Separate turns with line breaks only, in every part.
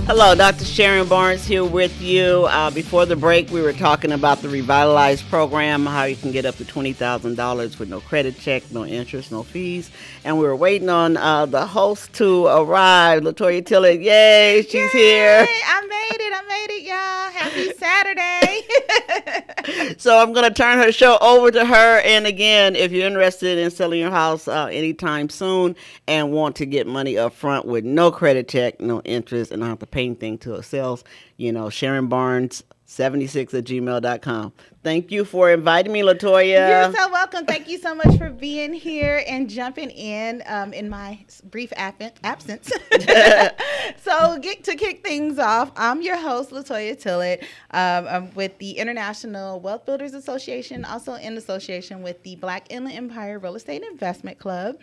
Hello, Dr. Sharon Barnes here with you. Before the break, we were talking about the Revitalize program, how you can get up to $20,000 with no credit check, no interest, no fees. And we were waiting on the host to arrive. Toya Tillett, yay, she's here.
I made it, y'all. Happy Saturday.
So I'm going to turn her show over to her. And again, if you're interested in selling your house anytime soon and want to get money up front with no credit check, no interest, and not have to pay anything till it sells, Sharon Barnes 76@gmail.com. Thank you for inviting me, LaToya.
You're so welcome. Thank you so much for being here and jumping in my brief absence. So to kick things off, I'm your host, LaToya Tillett. I'm with the International Wealth Builders Association, also in association with the Black Inland Empire Real Estate Investment Club.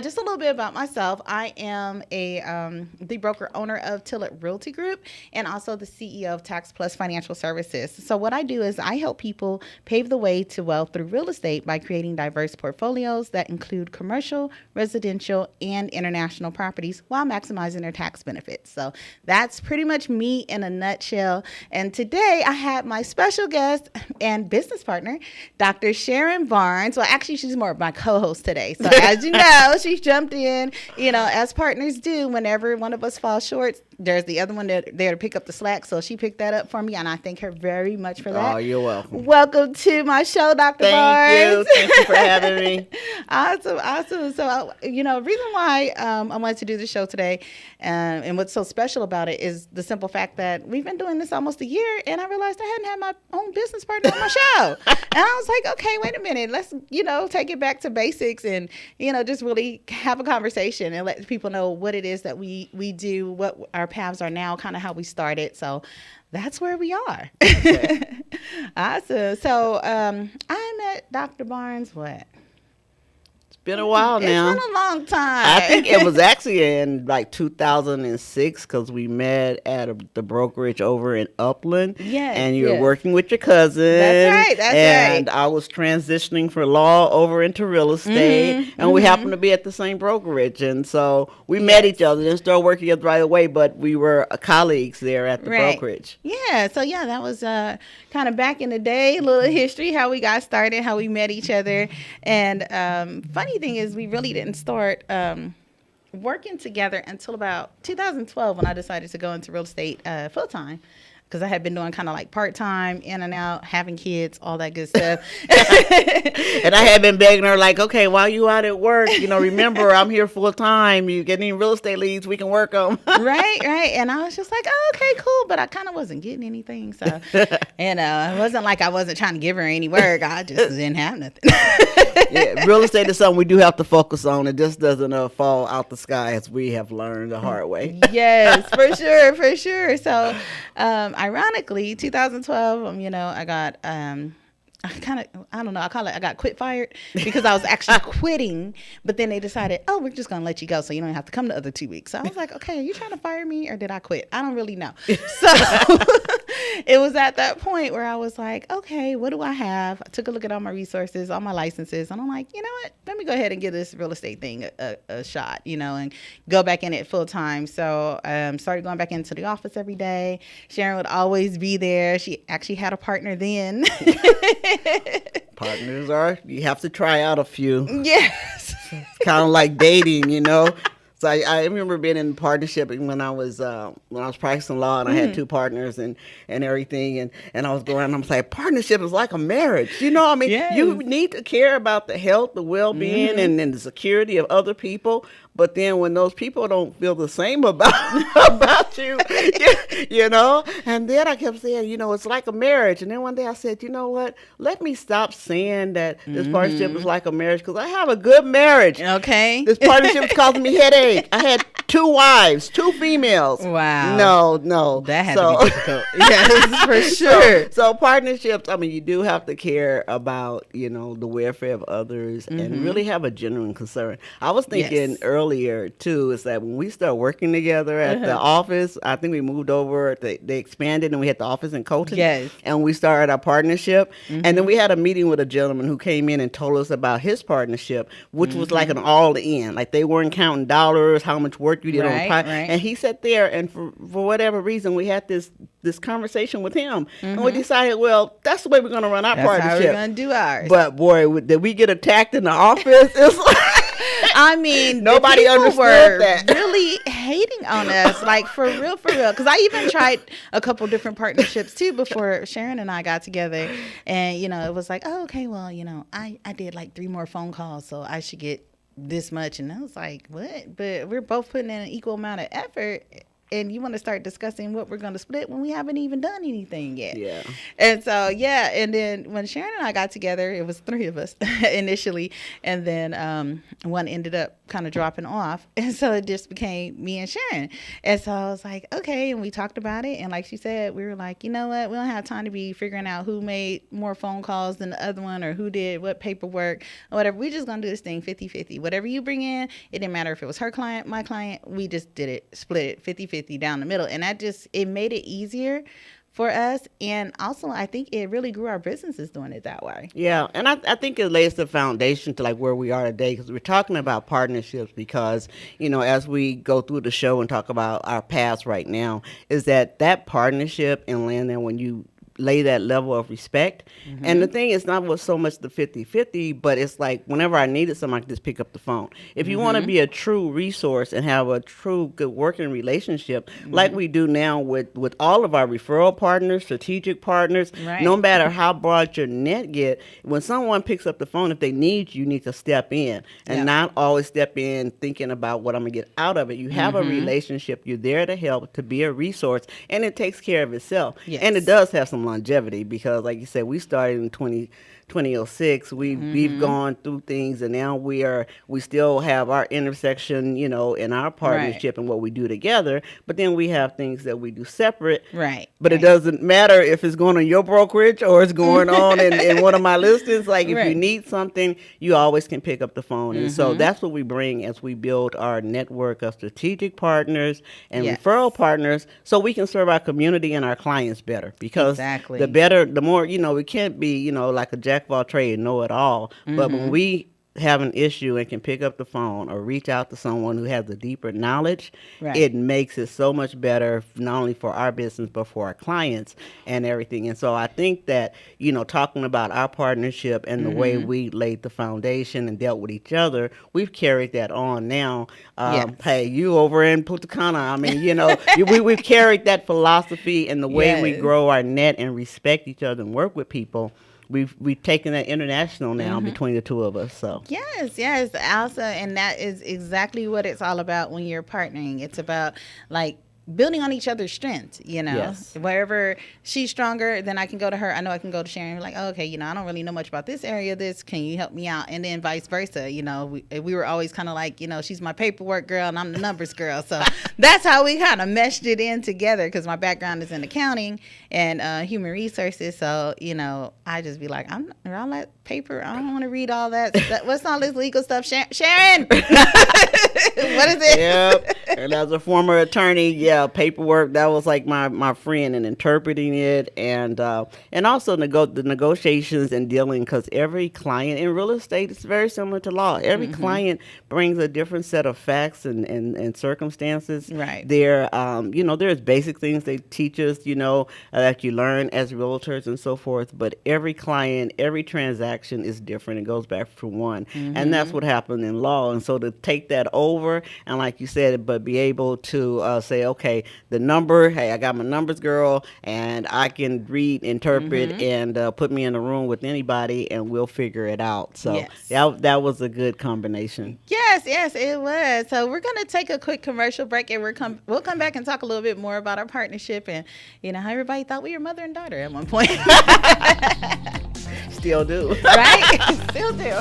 Just a little bit about myself. I am the broker owner of Tillett Realty Group and also the CEO of Tax Plus Financial Services. So what I do is I help people pave the way to wealth through real estate by creating diverse portfolios that include commercial, residential, and international properties while maximizing their tax benefits. So that's pretty much me in a nutshell. And today I have my special guest and business partner, Dr. Sharon Barnes. Well, actually, she's more of my co-host today. So as you know, she's jumped in, as partners do whenever one of us falls short. There's the other one there to pick up the slack. So she picked that up for me, and I thank her very much for that.
Oh, you're welcome.
Welcome to my show, Dr. Barnes.
Thank you for having me.
Awesome. So, reason why I wanted to do the show today, and what's so special about it is the simple fact that we've been doing this almost a year, and I realized I hadn't had my own business partner on my show. And I was like, okay, wait a minute. Let's, take it back to basics and, just really have a conversation and let people know what it is that we do, what our paths are now, kind of how we started. So that's where we are. Okay. Awesome. So I met Dr. Barnes, what?
Been a while now.
It's been a long time.
I think it was actually in like 2006 because we met at the brokerage over in Upland.
Yes.
And you were working with your cousin.
That's right.
And I was transitioning for law over into real estate. And we happened to be at the same brokerage. And so we met each other and started working together right away. But we were colleagues there at the brokerage.
Yeah. So, that was kind of back in the day, a little history, how we got started, how we met each other. And funny thing is we really didn't start working together until about 2012 when I decided to go into real estate full time, because I had been doing kind of like part-time, in and out, having kids, all that good stuff.
And I had been begging her, like, okay, while you out at work, remember, I'm here full-time. You get any real estate leads, we can work them.
Right. And I was just like, oh, okay, cool. But I kind of wasn't getting anything. So, it wasn't like I wasn't trying to give her any work. I just didn't have nothing.
Yeah, real estate is something we do have to focus on. It just doesn't fall out the sky, as we have learned the hard way.
Yes, for sure. So, ironically, 2012, I got, I got quit fired because I was actually quitting, but then they decided, oh, we're just going to let you go so you don't have to come the other 2 weeks. So I was like, okay, are you trying to fire me or did I quit? I don't really know. So it was at that point where I was like, okay, what do I have? I took a look at all my resources, all my licenses, and I'm like, you know what? Let me go ahead and give this real estate thing a shot, and go back in it full time. So started going back into the office every day. Sharon would always be there. She actually had a partner then.
Partners you have to try out a few.
Yes.
It's kind of like dating, So I remember being in partnership when I was practicing law, and I had two partners and everything, and I was going around and I was like, partnership is like a marriage,
Yes.
You need to care about the health, the well-being, and the security of other people. But then when those people don't feel the same about you, and then I kept saying, it's like a marriage. And then one day I said, you know what? Let me stop saying that this partnership is like a marriage, because I have a good marriage.
Okay.
This partnership is causing me headache. I had 2 wives, 2 females.
Wow.
No.
That had to be difficult. Yes, for sure.
So partnerships, you do have to care about, the welfare of others and really have a genuine concern. I was thinking earlier earlier too is that when we started working together at the office, I think we moved over. They expanded, and we had the office in Colton.
Yes.
And we started our partnership, and then we had a meeting with a gentleman who came in and told us about his partnership, which was like an all-in. Like they weren't counting dollars, how much work you did on the project. And he sat there, and for whatever reason, we had this conversation with him, and we decided, well, that's the way we're going to run our partnership.
That's how we're going to do ours.
But boy, did we get attacked in the office? It's like,
I mean,
nobody understood that.
Really hating on us, like for real. Because I even tried a couple different partnerships too before Sharon and I got together, and it was like, oh, okay, well, I did like 3 more phone calls, so I should get this much, and I was like, what? But we're both putting in an equal amount of effort. And you want to start discussing what we're going to split when we haven't even done anything yet.
Yeah.
And so, and then when Sharon and I got together, it was 3 of us initially. And then one ended up kind of dropping off. And so it just became me and Sharon. And so I was like, okay. And we talked about it. And like she said, we were like, you know what? We don't have time to be figuring out who made more phone calls than the other one or who did what paperwork or whatever. We're just going to do this thing 50-50. Whatever you bring in, it didn't matter if it was her client, my client. We just did it, split it 50-50. Down the middle, and it made it easier for us, and also I think it really grew our businesses doing it that way.
Yeah, and I think it lays the foundation to like where we are today, because we're talking about partnerships because as we go through the show and talk about our past right now, is that partnership and landing when you lay that level of respect. And the thing is not so much the 50-50, but it's like whenever I needed something, I could just pick up the phone. If you want to be a true resource and have a true good working relationship, like we do now with all of our referral partners, strategic partners, no matter how broad your net get, when someone picks up the phone, if they need you need to step in and not always step in thinking about what I'm going to get out of it. You have a relationship. You're there to help, to be a resource, and it takes care of itself. Yes. And it does have some longevity because, like you said, we started in 2006. We've gone through things, and now we still have our intersection, in our partnership and what we do together. But then we have things that we do separate. Right. But it doesn't matter if it's going on your brokerage or it's going on in one of my listings. Like if you need something, you always can pick up the phone. And so that's what we bring as we build our network of strategic partners and referral partners, so we can serve our community and our clients better. Because the more, we can't be, like a jack of all trades, know it all. But when we have an issue and can pick up the phone or reach out to someone who has a deeper knowledge, it makes it so much better, not only for our business, but for our clients and everything. And so I think that, talking about our partnership and the way we laid the foundation and dealt with each other, we've carried that on now. Hey, you over in Punta Cana, I mean, we've carried that philosophy and the way we grow our net and respect each other and work with people. We've taken that international now between the two of us. So
yes, also, and that is exactly what it's all about when you're partnering. It's about like building on each other's strengths, wherever she's stronger, then I can go to her. I know I can go to Sharon, like, oh, okay, I don't really know much about this area. Can you help me out? And then vice versa. We were always kind of like, she's my paperwork girl and I'm the numbers girl. So that's how we kind of meshed it in together, because my background is in accounting and human resources. So, I just be like, I'm all that paper. I don't want to read all that stuff. What's all this legal stuff? Sharon, what is it?
Yep. And as a former attorney, paperwork, that was like my friend in interpreting it, and also the negotiations and dealing, because every client in real estate is very similar to law. Every client brings a different set of facts and circumstances. Right. There's basic things they teach us, that you learn as realtors and so forth, but every client, every transaction is different. It goes back from one. And that's what happened in law. And so to take that over, and like you said, but be able to say, okay, the number, hey, I got my numbers girl, and I can read, interpret, and put me in a room with anybody, and we'll figure it out. So that was a good combination.
Yes, it was. So we're going to take a quick commercial break, and we'll come back and talk a little bit more about our partnership and, how everybody thought we were mother and daughter at one point.
Still do.
Right? Still do.